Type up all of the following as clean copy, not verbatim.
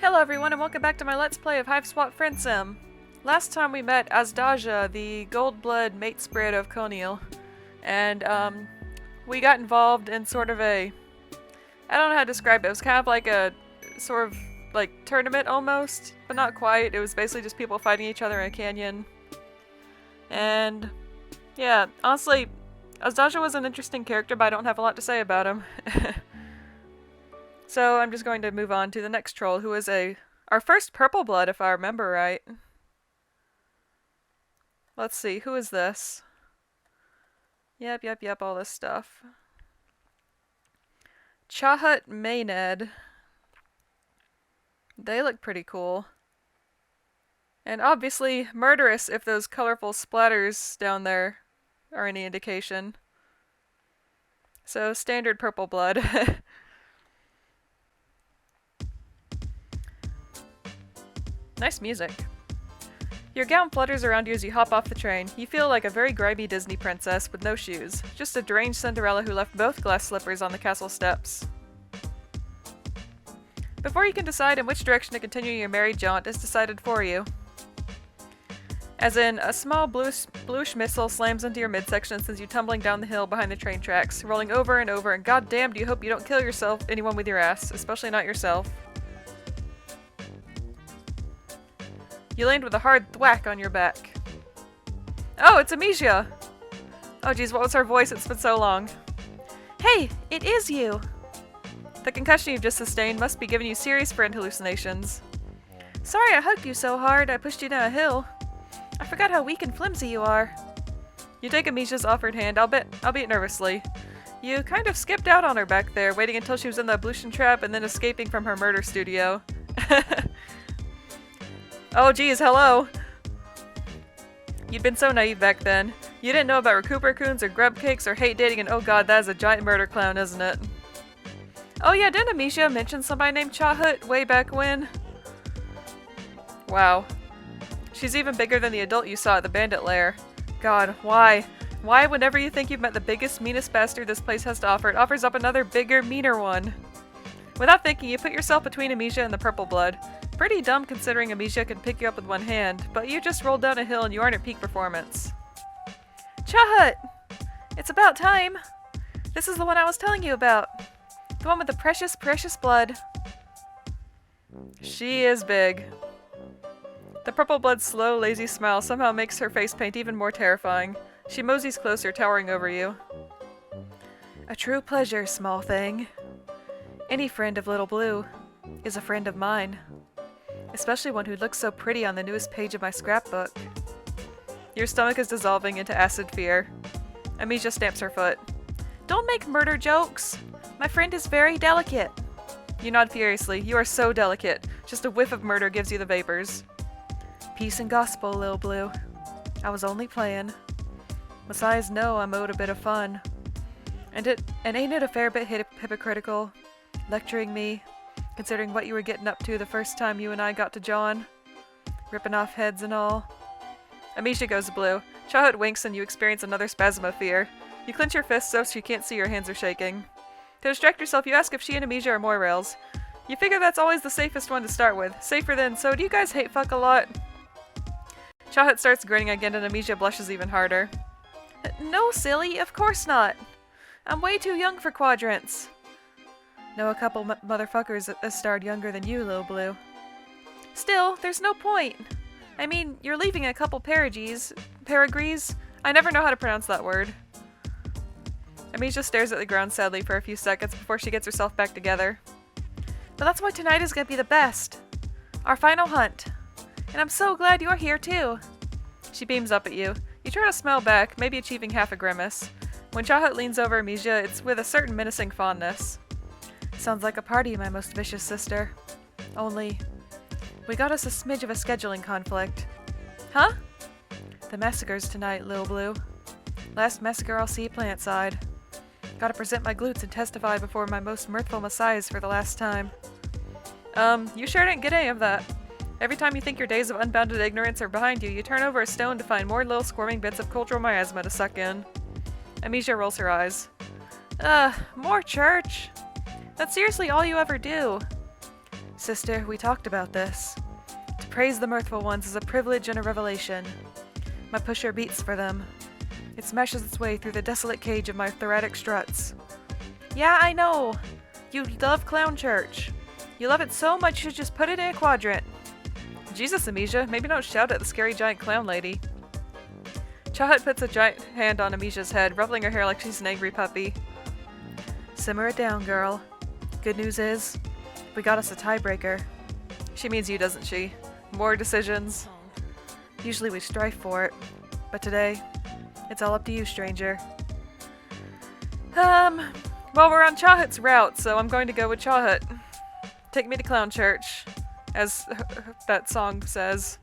Hello everyone and welcome back to my Let's Play of Hiveswap Friendsim. Last time we met Azdaja, the gold-blood mate spirit of Conil, and we got involved in sort of a... I don't know how to describe it. It was kind of like a sort of like tournament almost, but not quite. It was basically just people fighting each other in a canyon. And yeah, honestly, Azdaja was an interesting character, but I don't have a lot to say about him. So I'm just going to move on to the next troll, who is our first purple blood, if I remember right. Let's see, who is this? Yep, all this stuff. Chahut, Maenad. They look pretty cool. And obviously murderous if those colorful splatters down there are any indication. So standard purple blood. Nice music. Your gown flutters around you as you hop off the train. You feel like a very grimy Disney princess with no shoes. Just a deranged Cinderella who left both glass slippers on the castle steps. Before you can decide in which direction to continue your merry jaunt is decided for you. As in, a small bluish missile slams into your midsection and sends you tumbling down the hill behind the train tracks, rolling over and over, and goddamn do you hope you don't kill anyone with your ass, especially not yourself. You land with a hard thwack on your back. Oh, it's Amicia! Oh geez, what was her voice? It's been so long. Hey, it is you! The concussion you've just sustained must be giving you serious friend hallucinations. Sorry I hugged you so hard, I pushed you down a hill. I forgot how weak and flimsy you are. You take Amicia's offered hand, albeit nervously. You kind of skipped out on her back there, waiting until she was in the ablution trap and then escaping from her murder studio. Oh geez, hello! You'd been so naive back then. You didn't know about recuperacoons coons or grub cakes or hate dating, and oh god, that is a giant murder clown, isn't it? Oh yeah, didn't Amicia mention somebody named Chahut way back when? Wow. She's even bigger than the adult you saw at the bandit lair. God, why? Why, whenever you think you've met the biggest, meanest bastard this place has to offer, it offers up another bigger, meaner one? Without thinking, you put yourself between Amicia and the purple blood. Pretty dumb considering Amicia can pick you up with one hand, but you just rolled down a hill and you aren't at peak performance. Chahut! It's about time! This is the one I was telling you about. The one with the precious, precious blood. She is big. The purple blood's slow, lazy smile somehow makes her face paint even more terrifying. She moseys closer, towering over you. A true pleasure, small thing. Any friend of Little Blue is a friend of mine. Especially one who looks so pretty on the newest page of my scrapbook. Your stomach is dissolving into acid fear. Amicia stamps her foot. Don't make murder jokes! My friend is very delicate. You nod furiously. You are so delicate. Just a whiff of murder gives you the vapors. Peace and gospel, Lil Blue. I was only playing. Messiahs know I'm owed a bit of fun. And ain't it a fair bit hypocritical? Lecturing me, considering what you were getting up to the first time you and I got to John? Ripping off heads and all. Amicia goes blue. Chahut winks and you experience another spasm of fear. You clench your fists so she can't see your hands are shaking. To distract yourself, you ask if she and Amicia are moirails. You figure that's always the safest one to start with. Safer than, so do you guys hate fuck a lot? Chahut starts grinning again and Amicia blushes even harder. No, silly, of course not. I'm way too young for quadrants. Know a couple motherfuckers that starred younger than you, Lil Blue. Still, there's no point. I mean, you're leaving a couple perigrees. I never know how to pronounce that word. Amicia stares at the ground sadly for a few seconds before she gets herself back together. But that's why tonight is gonna be the best. Our final hunt. And I'm so glad you're here too. She beams up at you. You try to smile back, maybe achieving half a grimace. When Chahut leans over Amicia, it's with a certain menacing fondness. Sounds like a party, my most vicious sister. Only, we got us a smidge of a scheduling conflict. Huh? The massacre's tonight, Lil Blue. Last massacre I'll see plantside. Gotta present my glutes and testify before my most mirthful messiahs for the last time. You sure didn't get any of that. Every time you think your days of unbounded ignorance are behind you, you turn over a stone to find more little squirming bits of cultural miasma to suck in. Amicia rolls her eyes. More church? That's seriously all you ever do. Sister, we talked about this. To praise the mirthful ones is a privilege and a revelation. My pusher beats for them. It smashes its way through the desolate cage of my thoracic struts. Yeah, I know! You love Clown Church. You love it so much you should just put it in a quadrant. Jesus, Amisha, maybe don't shout at the scary giant clown lady. Chahut puts a giant hand on Amisha's head, ruffling her hair like she's an angry puppy. Simmer it down, girl. Good news is, we got us a tiebreaker. She means you, doesn't she? More decisions. Usually we strive for it, but today, it's all up to you, stranger. Well, we're on Chahut's route, so I'm going to go with Chahut. Take me to Clown Church, as that song says.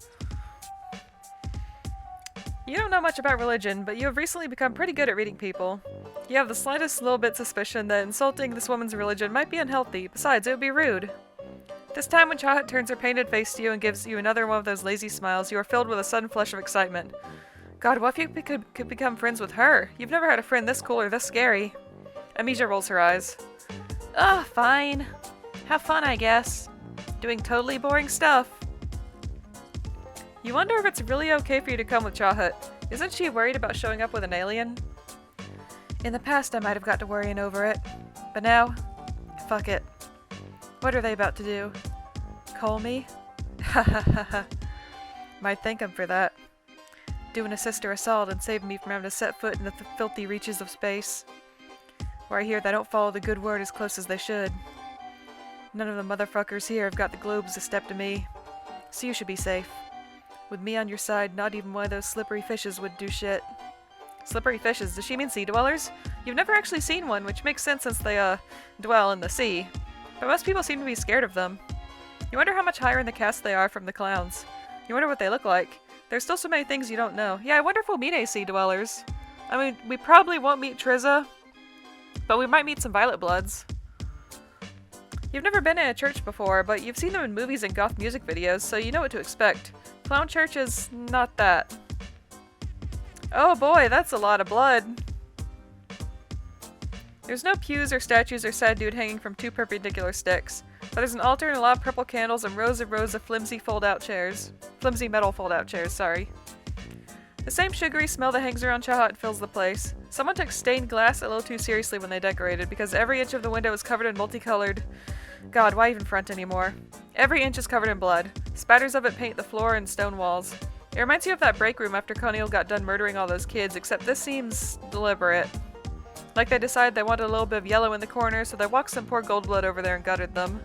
You don't know much about religion, but you have recently become pretty good at reading people. You have the slightest little bit suspicion that insulting this woman's religion might be unhealthy. Besides, it would be rude. This time when Chahut turns her painted face to you and gives you another one of those lazy smiles, you are filled with a sudden flush of excitement. God, what if you could become friends with her? You've never had a friend this cool or this scary. Amisha rolls her eyes. Ugh, fine. Have fun, I guess. Doing totally boring stuff. You wonder if it's really okay for you to come with Chahut. Isn't she worried about showing up with an alien? In the past, I might have got to worrying over it. But now, fuck it. What are they about to do? Call me? Ha ha ha ha. Might thank 'em for that. Doing a sister assault and saving me from having to set foot in the filthy reaches of space. Where I hear they don't follow the good word as close as they should. None of the motherfuckers here have got the globes to step to me. So you should be safe. With me on your side, not even one of those slippery fishes would do shit. Slippery fishes? Does she mean sea dwellers? You've never actually seen one, which makes sense since they, dwell in the sea. But most people seem to be scared of them. You wonder how much higher in the caste they are from the clowns. You wonder what they look like. There's still so many things you don't know. Yeah, I wonder if we'll meet any sea dwellers. I mean, we probably won't meet Trizza, but we might meet some Violet Bloods. You've never been in a church before, but you've seen them in movies and goth music videos, so you know what to expect. Clown Church is not that. Oh boy, that's a lot of blood. There's no pews or statues or sad dude hanging from two perpendicular sticks, but there's an altar and a lot of purple candles and rows of flimsy fold-out chairs. Flimsy metal fold-out chairs, sorry. The same sugary smell that hangs around Chahut fills the place. Someone took stained glass a little too seriously when they decorated, because every inch of the window is covered in multicolored... God, why even front anymore? Every inch is covered in blood. Spatters of it paint the floor and stone walls. It reminds you of that break room after Conneal got done murdering all those kids, except this seems deliberate. Like they decided they wanted a little bit of yellow in the corner, so they walked some poor Goldblood over there and gutted them.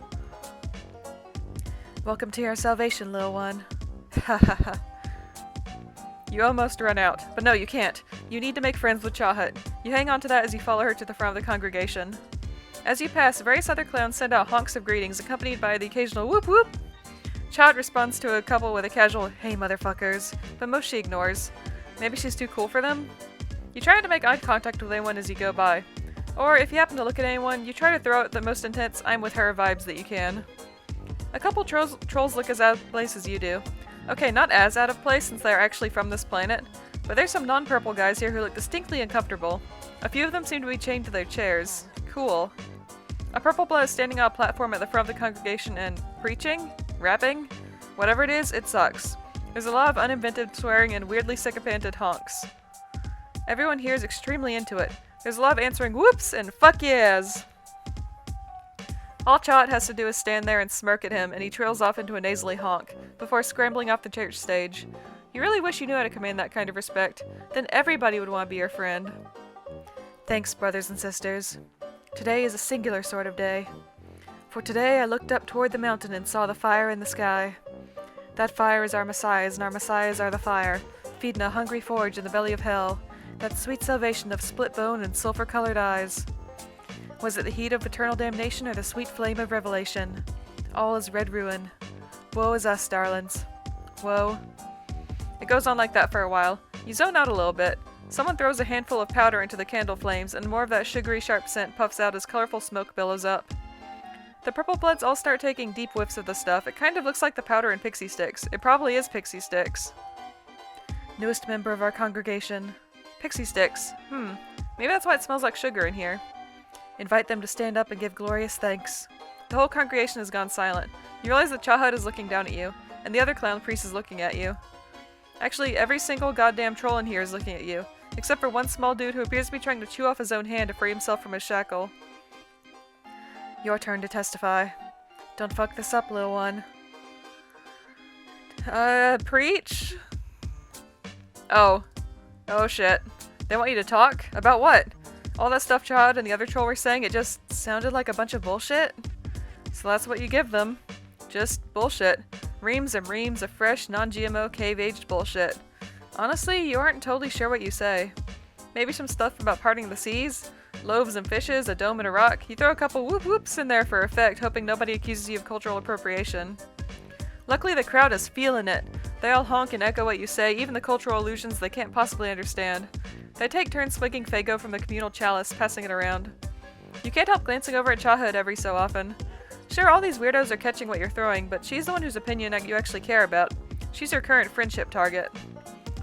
Welcome to your salvation, little one. Ha ha ha. You almost run out. But no, you can't. You need to make friends with Chahut. You hang on to that as you follow her to the front of the congregation. As you pass, various other clowns send out honks of greetings, accompanied by the occasional whoop whoop. Chahut responds to a couple with a casual, hey motherfuckers, but most she ignores. Maybe she's too cool for them? You try to make eye contact with anyone as you go by. Or if you happen to look at anyone, you try to throw out the most intense I'm with her vibes that you can. A couple trolls look as out of place as you do. Okay, not as out of place since they are actually from this planet, but there's some non-purple guys here who look distinctly uncomfortable. A few of them seem to be chained to their chairs. Cool. A purple blood is standing on a platform at the front of the congregation and preaching? Rapping? Whatever it is, it sucks. There's a lot of uninvented swearing and weirdly sycophanted honks. Everyone here is extremely into it. There's a lot of answering whoops and fuck yes! All Chahut has to do is stand there and smirk at him, and he trails off into a nasally honk, before scrambling off the church stage. You really wish you knew how to command that kind of respect. Then everybody would want to be your friend. Thanks, brothers and sisters. Today is a singular sort of day. For today I looked up toward the mountain and saw the fire in the sky. That fire is our messiahs, and our messiahs are the fire, feeding a hungry forge in the belly of hell. That sweet salvation of split bone and sulfur-colored eyes. Was it the heat of eternal damnation or the sweet flame of revelation? All is red ruin. Woe is us, darlings. Woe. It goes on like that for a while. You zone out a little bit. Someone throws a handful of powder into the candle flames, and more of that sugary sharp scent puffs out as colorful smoke billows up. The purple bloods all start taking deep whiffs of the stuff. It kind of looks like the powder in pixie sticks. It probably is pixie sticks. Newest member of our congregation. Pixie sticks. Maybe that's why it smells like sugar in here. Invite them to stand up and give glorious thanks. The whole congregation has gone silent. You realize that Chahut is looking down at you, and the other clown priest is looking at you. Actually, every single goddamn troll in here is looking at you, except for one small dude who appears to be trying to chew off his own hand to free himself from his shackle. Your turn to testify. Don't fuck this up, little one. Preach? Oh. Oh shit. They want you to talk? About what? All that stuff Chahut and the other troll were saying, it just sounded like a bunch of bullshit? So that's what you give them. Just bullshit. Reams and reams of fresh, non-GMO, cave-aged bullshit. Honestly, you aren't totally sure what you say. Maybe some stuff about parting the seas? Loaves and fishes, a dome and a rock. You throw a couple whoop-whoops in there for effect, hoping nobody accuses you of cultural appropriation. Luckily, the crowd is feeling it. They all honk and echo what you say, even the cultural allusions they can't possibly understand. They take turns swigging Faygo from the communal chalice, passing it around. You can't help glancing over at Chahut every so often. Sure, all these weirdos are catching what you're throwing, but she's the one whose opinion you actually care about. She's your current friendship target.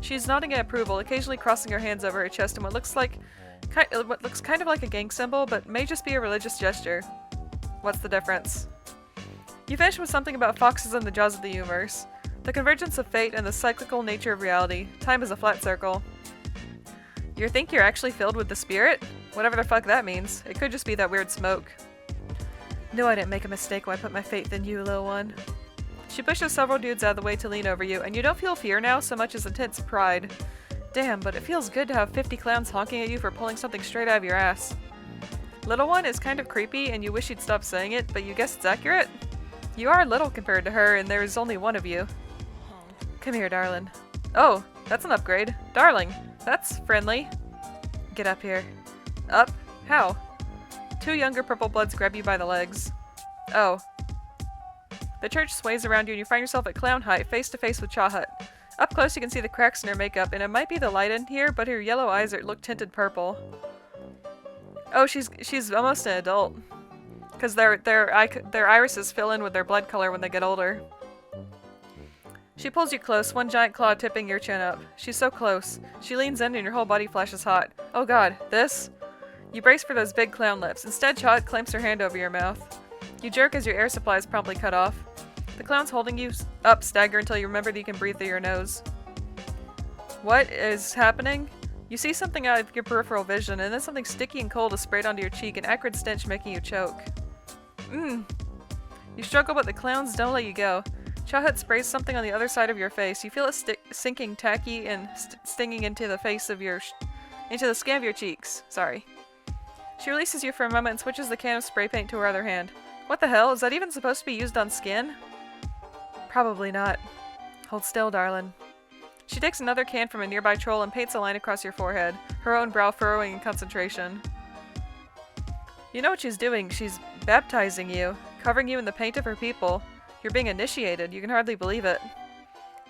She's nodding in approval, occasionally crossing her hands over her chest in what looks kind of like a gang symbol, but may just be a religious gesture. What's the difference? You finish with something about foxes and the jaws of the universe. The convergence of fate and the cyclical nature of reality. Time is a flat circle. You think you're actually filled with the spirit? Whatever the fuck that means. It could just be that weird smoke. No, I didn't make a mistake when I put my faith in you, little one. She pushes several dudes out of the way to lean over you, and you don't feel fear now so much as intense pride. Damn, but it feels good to have 50 clowns honking at you for pulling something straight out of your ass. Little one is kind of creepy, and you wish you'd stop saying it, but you guess it's accurate? You are little compared to her, and there's only one of you. Come here, darling. Oh, that's an upgrade. Darling, that's friendly. Get up here. Up? How? Two younger purple bloods grab you by the legs. Oh. The church sways around you and you find yourself at clown height, face to face with Chahut. Up close you can see the cracks in her makeup, and it might be the light in here, but her yellow eyes look tinted purple. Oh, she's almost an adult. Because their irises fill in with their blood color when they get older. She pulls you close, one giant claw tipping your chin up. She's so close. She leans in and your whole body flashes hot. Oh god, this? You brace for those big clown lips. Instead, Chahut clamps her hand over your mouth. You jerk as your air supply is promptly cut off. The clowns holding you up stagger until you remember that you can breathe through your nose. What is happening? You see something out of your peripheral vision, and then something sticky and cold is sprayed onto your cheek, an acrid stench making you choke. You struggle, but the clowns don't let you go. Chahut sprays something on the other side of your face. You feel it sinking tacky and stinging into the face of into the skin of your cheeks. Sorry. She releases you for a moment and switches the can of spray paint to her other hand. What the hell? Is that even supposed to be used on skin? Probably not. Hold still, darling. She takes another can from a nearby troll and paints a line across your forehead, her own brow furrowing in concentration. You know what she's doing. She's baptizing you, covering you in the paint of her people. You're being initiated. You can hardly believe it.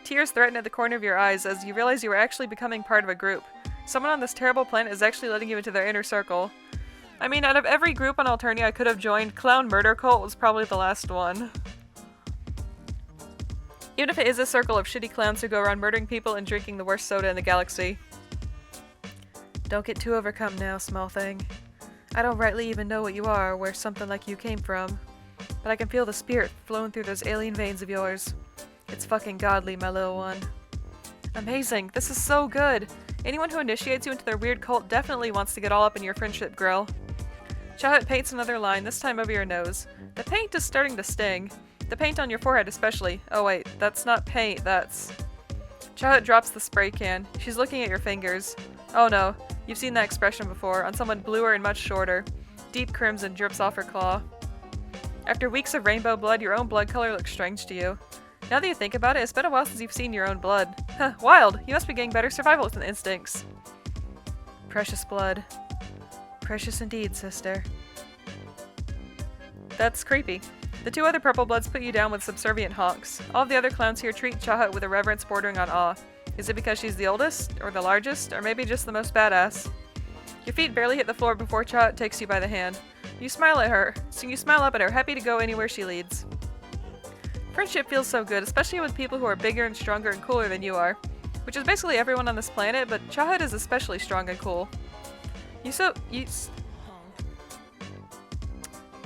Tears threaten at the corner of your eyes as you realize you are actually becoming part of a group. Someone on this terrible planet is actually letting you into their inner circle. I mean, out of every group on Alternia I could have joined, Clown Murder Cult was probably the last one. Even if it is a circle of shitty clowns who go around murdering people and drinking the worst soda in the galaxy. Don't get too overcome now, small thing. I don't rightly even know what you are or where something like you came from, but I can feel the spirit flowing through those alien veins of yours. It's fucking godly, my little one. Amazing! This is so good! Anyone who initiates you into their weird cult definitely wants to get all up in your friendship grill. Chahut paints another line, this time over your nose. The paint is starting to sting. The paint on your forehead especially. Oh wait, that's not paint, that's... Chahut drops the spray can. She's looking at your fingers. Oh no, you've seen that expression before, on someone bluer and much shorter. Deep crimson drips off her claw. After weeks of rainbow blood, your own blood color looks strange to you. Now that you think about it, it's been a while since you've seen your own blood. Huh, wild! You must be getting better survival instincts. Precious blood. Precious indeed, sister. That's creepy. The two other purple bloods put you down with subservient honks. All of the other clowns here treat Chahut with a reverence bordering on awe. Is it because she's the oldest, or the largest, or maybe just the most badass? Your feet barely hit the floor before Chahut takes you by the hand. You smile at her, so you smile up at her, happy to go anywhere she leads. Friendship feels so good, especially with people who are bigger and stronger and cooler than you are. Which is basically everyone on this planet, but Chahut is especially strong and cool.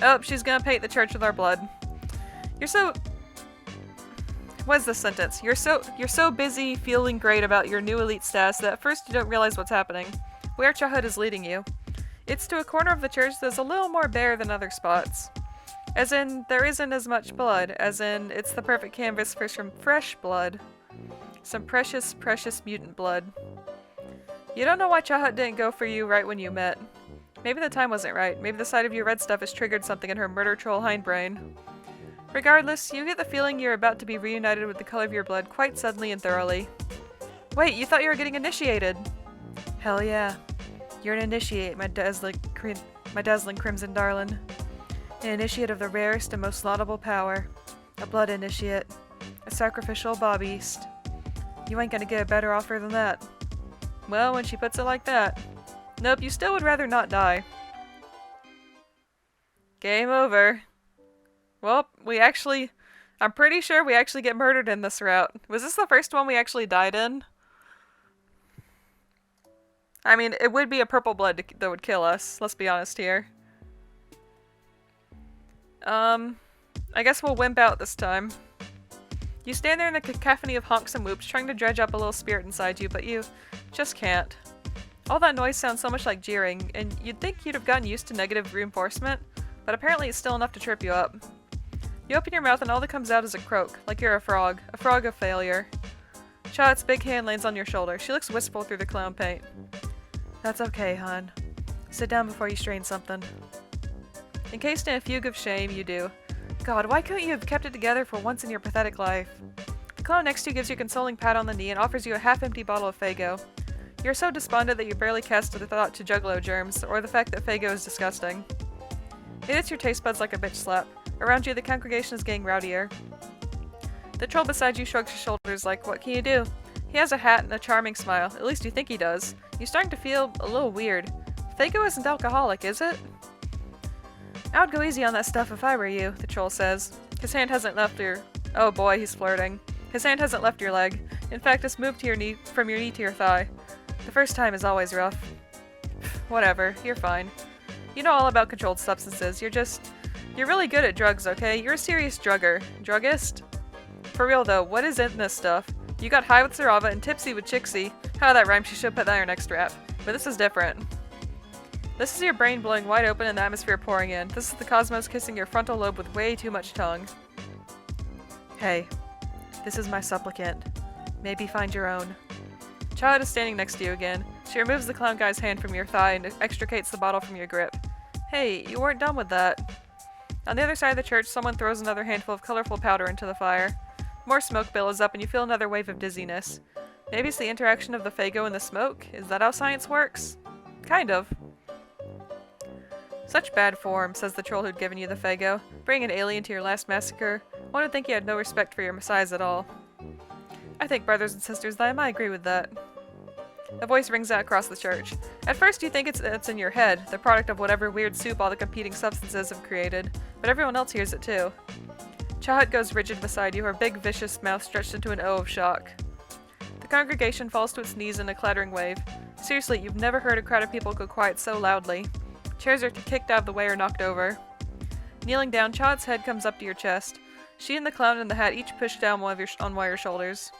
Oh, she's gonna paint the church with our blood. You're so What is this sentence? You're so busy feeling great about your new elite status that at first you don't realize what's happening. Where Chahut is leading you. It's to a corner of the church that's a little more bare than other spots. As in, there isn't as much blood. As in, it's the perfect canvas for some fresh blood. Some precious, precious mutant blood. You don't know why Chahut didn't go for you right when you met. Maybe the time wasn't right. Maybe the sight of your red stuff has triggered something in her murder troll hindbrain. Regardless, you get the feeling you're about to be reunited with the color of your blood quite suddenly and thoroughly. Wait, you thought you were getting initiated? Hell yeah. You're an initiate, my dazzling crimson darling. An initiate of the rarest and most laudable power. A blood initiate. A sacrificial bob beast. You ain't gonna get a better offer than that. Well, when she puts it like that. Nope, you still would rather not die. Game over. Well, I'm pretty sure we actually get murdered in this route. Was this the first one we actually died in? I mean, it would be a purple blood that would kill us, let's be honest here. I guess we'll wimp out this time. You stand there in the cacophony of honks and whoops, trying to dredge up a little spirit inside you, but you just can't. All that noise sounds so much like jeering, and you'd think you'd have gotten used to negative reinforcement, but apparently it's still enough to trip you up. You open your mouth and all that comes out is a croak, like you're a frog of failure. Chahut's big hand lands on your shoulder. She looks wistful through the clown paint. That's okay, hon. Sit down before you strain something. Encased in a fugue of shame, you do. God, why couldn't you have kept it together for once in your pathetic life? The clown next to you gives you a consoling pat on the knee and offers you a half-empty bottle of Faygo. You're so despondent that you barely cast the thought to juggalo germs, or the fact that Faygo is disgusting. It hits your taste buds like a bitch slap. Around you, the congregation is getting rowdier. The troll beside you shrugs his shoulders like, what can you do? He has a hat and a charming smile. At least you think he does. You're starting to feel a little weird. Faygo isn't alcoholic, is it? I would go easy on that stuff if I were you, the troll says. His hand hasn't left your... Oh boy, he's flirting. His hand hasn't left your leg. In fact, it's moved to your knee, from your knee to your thigh. The first time is always rough. Whatever, you're fine. You know all about controlled substances. You're really good at drugs, okay? You're a serious drugger. Druggist? For real though, what is in this stuff? You got high with Sarava and tipsy with Chixie. How that rhymes, she should put that in her next rap. But this is different. This is your brain blowing wide open and the atmosphere pouring in. This is the cosmos kissing your frontal lobe with way too much tongue. Hey, this is my supplicant. Maybe find your own. Chahut is standing next to you again. She removes the clown guy's hand from your thigh and extricates the bottle from your grip. Hey, you weren't done with that. On the other side of the church, someone throws another handful of colorful powder into the fire. More smoke billows up and you feel another wave of dizziness. Maybe it's the interaction of the Faygo and the smoke? Is that how science works? Kind of. Such bad form, says the troll who'd given you the Faygo. Bring an alien to your last massacre. One would think you had no respect for your messiahs at all. I think, brothers and sisters, that I might agree with that. A voice rings out across the church. At first you think it's in your head, the product of whatever weird soup all the competing substances have created, but everyone else hears it too. Chahut goes rigid beside you, her big vicious mouth stretched into an O of shock. The congregation falls to its knees in a clattering wave. Seriously, you've never heard a crowd of people go quiet so loudly. Chairs are kicked out of the way or knocked over. Kneeling down, Chahut's head comes up to your chest. She and the clown in the hat each push down on one of your shoulders.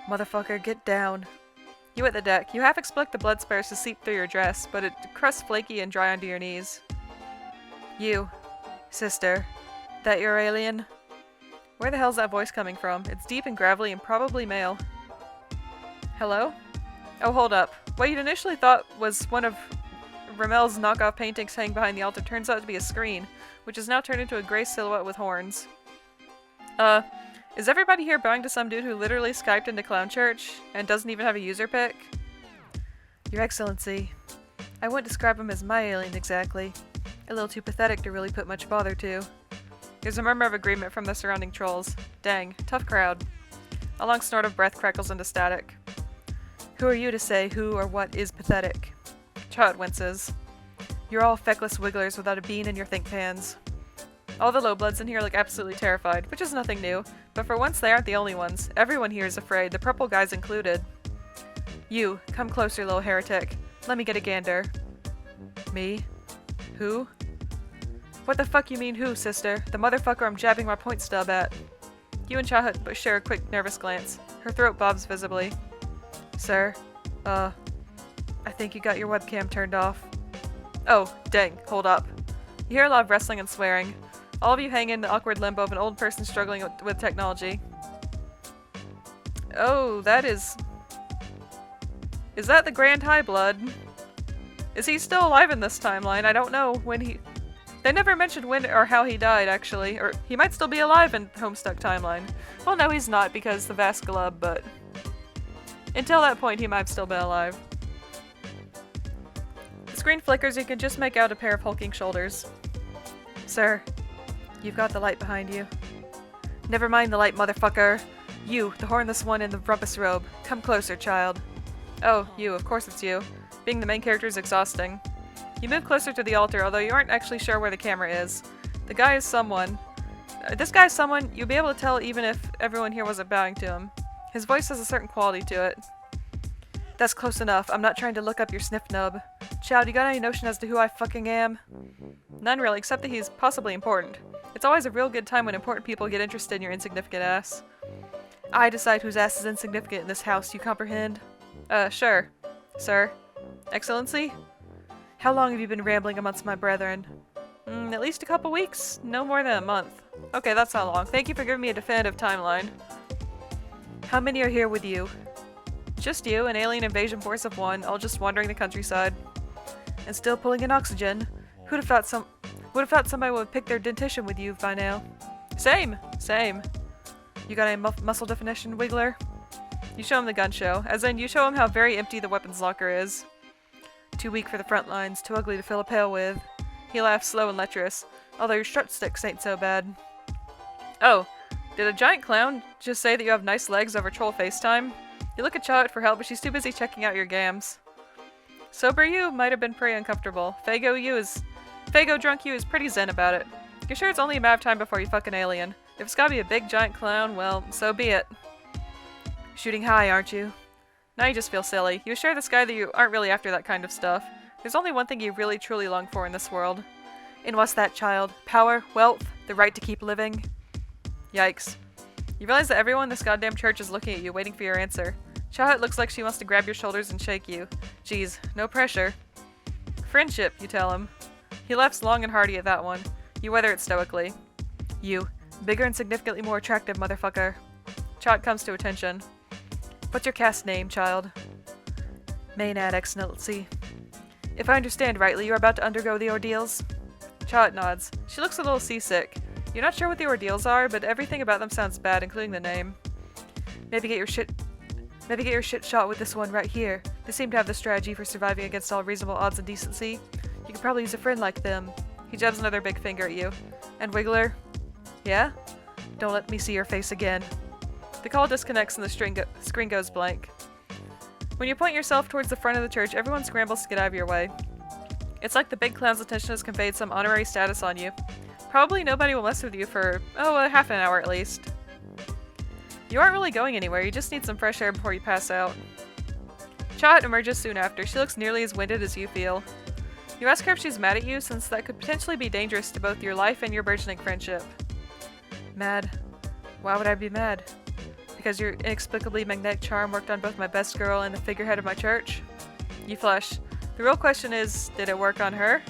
Motherfucker, get down. You hit the deck. You half expect the blood spares to seep through your dress, but it crusts flaky and dry onto your knees. You. Sister. That your alien? Where the hell's that voice coming from? It's deep and gravelly and probably male. Hello? Oh, hold up. What you'd initially thought was one of Ramel's knockoff paintings hanging behind the altar turns out to be a screen, which is now turned into a gray silhouette with horns. Is everybody here bowing to some dude who literally Skyped into Clown Church and doesn't even have a user pic? Your Excellency, I wouldn't describe him as my alien exactly. A little too pathetic to really put much bother to. There's a murmur of agreement from the surrounding trolls. Dang, tough crowd. A long snort of breath crackles into static. Who are you to say who or what is pathetic? Chahut winces. You're all feckless wigglers without a bean in your think pans. All the lowbloods in here look absolutely terrified, which is nothing new, but for once they aren't the only ones. Everyone here is afraid, the purple guys included. You, come closer, little heretic. Let me get a gander. Me? Who? What the fuck you mean who, sister? The motherfucker I'm jabbing my point stub at. You and Chahut share a quick, nervous glance. Her throat bobs visibly. Sir, I think you got your webcam turned off. Oh, dang, hold up. You hear a lot of wrestling and swearing. All of you hang in the awkward limbo of an old person struggling with technology. Oh, that is... Is that the Grand High Blood? Is he still alive in this timeline? I don't know when he... They never mentioned when or how he died, actually. Or he might still be alive in Homestuck timeline. Well, no, he's not because the Vasculub, but... Until that point, he might have still been alive. The screen flickers, you can just make out a pair of hulking shoulders. Sir, you've got the light behind you. Never mind the light, motherfucker. You, the hornless one in the rumpus robe. Come closer, child. Oh, you, of course it's you. Being the main character is exhausting. You move closer to the altar, although you aren't actually sure where the camera is. The guy is someone. This guy is someone you'll be able to tell even if everyone here wasn't bowing to him. His voice has a certain quality to it. That's close enough. I'm not trying to look up your sniff nub. Child, you got any notion as to who I fucking am? None really, except that he's possibly important. It's always a real good time when important people get interested in your insignificant ass. I decide whose ass is insignificant in this house, you comprehend? Sure. Sir. Excellency? How long have you been rambling amongst my brethren? At least a couple weeks. No more than a month. Okay, that's not long. Thank you for giving me a definitive timeline. How many are here with you? Just you, an alien invasion force of one, all just wandering the countryside. And still pulling in oxygen. Would have thought somebody would have picked their dentition with you by now. Same. You got any muscle definition, Wiggler? You show him the gun show, as in you show him how very empty the weapons locker is. Too weak for the front lines, too ugly to fill a pail with. He laughs slow and lecherous, although your strut sticks ain't so bad. Oh, did a giant clown just say that you have nice legs over troll FaceTime? You look at Chahut for help, but she's too busy checking out your gams. Sober you might have been pretty uncomfortable. Fago drunk you is pretty zen about it. You're sure it's only a matter of time before you fuck an alien. If it's gotta be a big giant clown, well, so be it. Shooting high, aren't you? Now you just feel silly. You assure this guy that you aren't really after that kind of stuff. There's only one thing you really truly long for in this world. And what's that, child? Power? Wealth? The right to keep living? Yikes. You realize that everyone in this goddamn church is looking at you, waiting for your answer. Chahut looks like she wants to grab your shoulders and shake you. Geez, no pressure. Friendship, you tell him. He laughs long and hearty at that one. You weather it stoically. You. Bigger and significantly more attractive, motherfucker. Chahut comes to attention. What's your caste name, child? Maenad, Excellency. If I understand rightly, you're about to undergo the ordeals? Chahut nods. She looks a little seasick. You're not sure what the ordeals are, but everything about them sounds bad, including the name. Maybe get your shit shot with this one right here. They seem to have the strategy for surviving against all reasonable odds and decency. You could probably use a friend like them. He jabs another big finger at you. And Wiggler? Yeah? Don't let me see your face again. The call disconnects and the screen goes blank. When you point yourself towards the front of the church, everyone scrambles to get out of your way. It's like the big clown's attention has conveyed some honorary status on you. Probably nobody will mess with you for, a half an hour at least. You aren't really going anywhere, you just need some fresh air before you pass out. Chahut emerges soon after. She looks nearly as winded as you feel. You ask her if she's mad at you, since that could potentially be dangerous to both your life and your burgeoning friendship. Mad? Why would I be mad? Because your inexplicably magnetic charm worked on both my best girl and the figurehead of my church? You flush. The real question is, did it work on her?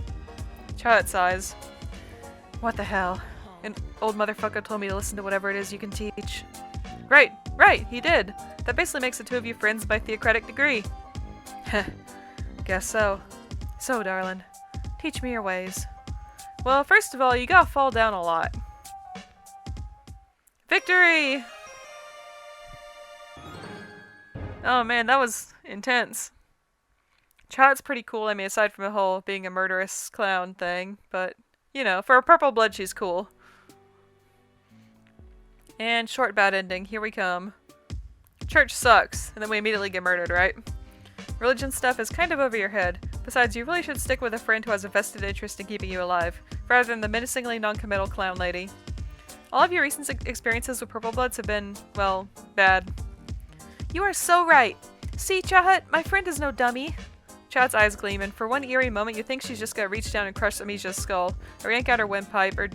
Chahut sighs. What the hell? An old motherfucker told me to listen to whatever it is you can teach. Right, he did. That basically makes the two of you friends by theocratic degree. Heh, guess so. So, darling, teach me your ways. Well, first of all, you gotta fall down a lot. Victory! Oh man, that was intense. Chahut's pretty cool, I mean, aside from the whole being a murderous clown thing, but, you know, for a purple blood, she's cool. And short bad ending, here we come. Church sucks, and then we immediately get murdered, right? Religion stuff is kind of over your head. Besides, you really should stick with a friend who has a vested interest in keeping you alive, rather than the menacingly non-committal clown lady. All of your recent experiences with purple bloods have been, well, bad. You are so right! See, Chahut, my friend is no dummy. Chahut's eyes gleam, and for one eerie moment you think she's just gonna reach down and crush Amisia's skull, or yank out her windpipe, or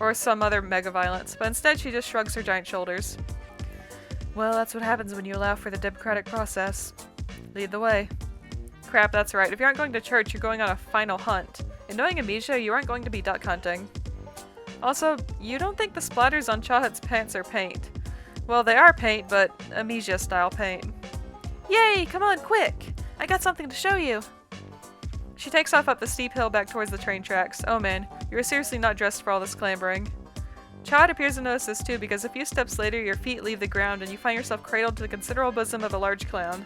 or some other mega violence, but instead she just shrugs her giant shoulders. Well, that's what happens when you allow for the democratic process. Lead the way. Crap, that's right. If you aren't going to church, you're going on a final hunt. And knowing Amnesia, you aren't going to be duck hunting. Also, you don't think the splatters on Chahut's pants are paint. Well, they are paint, but Amnesia-style paint. Yay! Come on, quick! I got something to show you! She takes off up the steep hill back towards the train tracks. Oh man, you are seriously not dressed for all this clambering. Chahut appears to notice this too, because a few steps later, your feet leave the ground and you find yourself cradled to the considerable bosom of a large clown.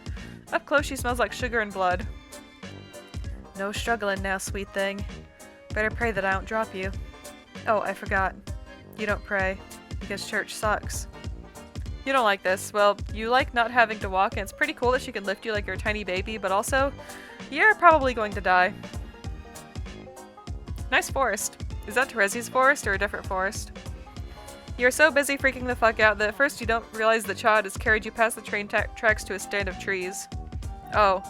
Up close, she smells like sugar and blood. No struggling now, sweet thing. Better pray that I don't drop you. Oh, I forgot. You don't pray, because church sucks. You don't like this. Well, you like not having to walk, and it's pretty cool that she can lift you like you're a tiny baby, but also, you're probably going to die. Nice forest. Is that Terezi's forest or a different forest? You're so busy freaking the fuck out that at first you don't realize that Chahut has carried you past the train tracks to a stand of trees. Oh.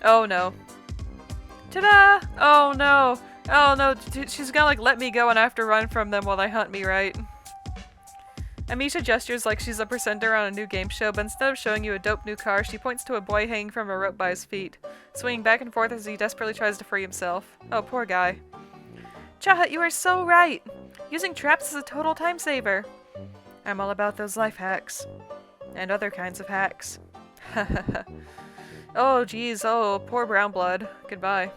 Oh no. Ta-da! Oh no! Oh no, she's gonna like let me go and I have to run from them while they hunt me, right? Amisha gestures like she's a presenter on a new game show, but instead of showing you a dope new car, she points to a boy hanging from a rope by his feet, swinging back and forth as he desperately tries to free himself. Oh, poor guy. Chahut, you are so right! Using traps is a total time saver. I'm all about those life hacks. And other kinds of hacks. Oh, geez, oh, poor brown blood. Goodbye.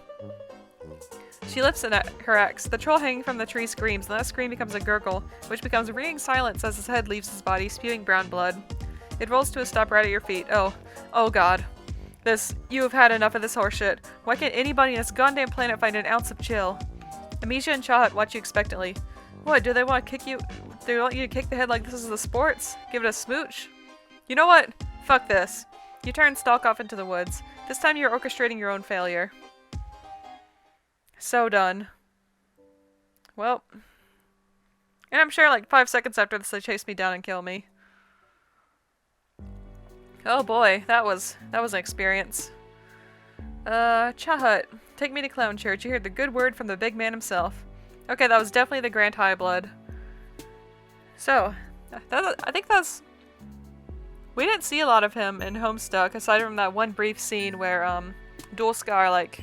She lifts her axe. The troll hanging from the tree screams, and that scream becomes a gurgle, which becomes ringing silence as his head leaves his body, spewing brown blood. It rolls to a stop right at your feet. Oh. Oh god. You have had enough of this horseshit. Why can't anybody in this goddamn planet find an ounce of chill? Amisha and Chahut watch you expectantly. What, do they want to kick you? They want you to kick the head like this is the sports? Give it a smooch? You know what? Fuck this. You turn and stalk off into the woods. This time you're orchestrating your own failure. So done. Well. And I'm sure like 5 seconds after this they chase me down and kill me. Oh boy, that was an experience. Chahut, take me to Clown Church. You heard the good word from the big man himself. Okay, that was definitely the Grand High Blood. So, I think that's... We didn't see a lot of him in Homestuck, aside from that one brief scene where, Dulskar, like,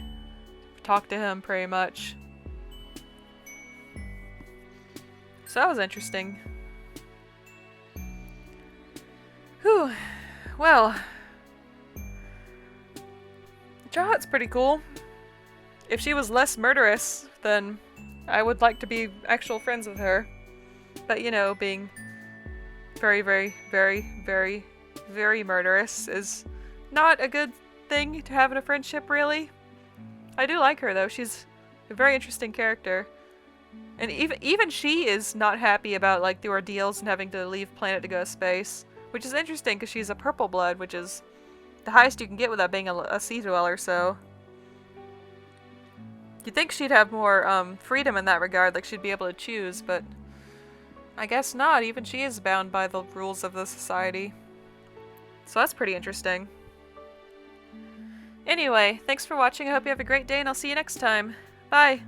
talked to him pretty much. So that was interesting. Whew. Well. Chahut's pretty cool. If she was less murderous, then I would like to be actual friends with her. But, you know, being very, very, very, very, very murderous is not a good thing to have in a friendship, really. I do like her, though. She's a very interesting character. And even she is not happy about, like, the ordeals and having to leave planet to go to space. Which is interesting, because she's a purple blood, which is the highest you can get without being a sea dweller, so... You'd think she'd have more, freedom in that regard, like she'd be able to choose, but... I guess not. Even she is bound by the rules of the society. So that's pretty interesting. Anyway, thanks for watching. I hope you have a great day, and I'll see you next time. Bye!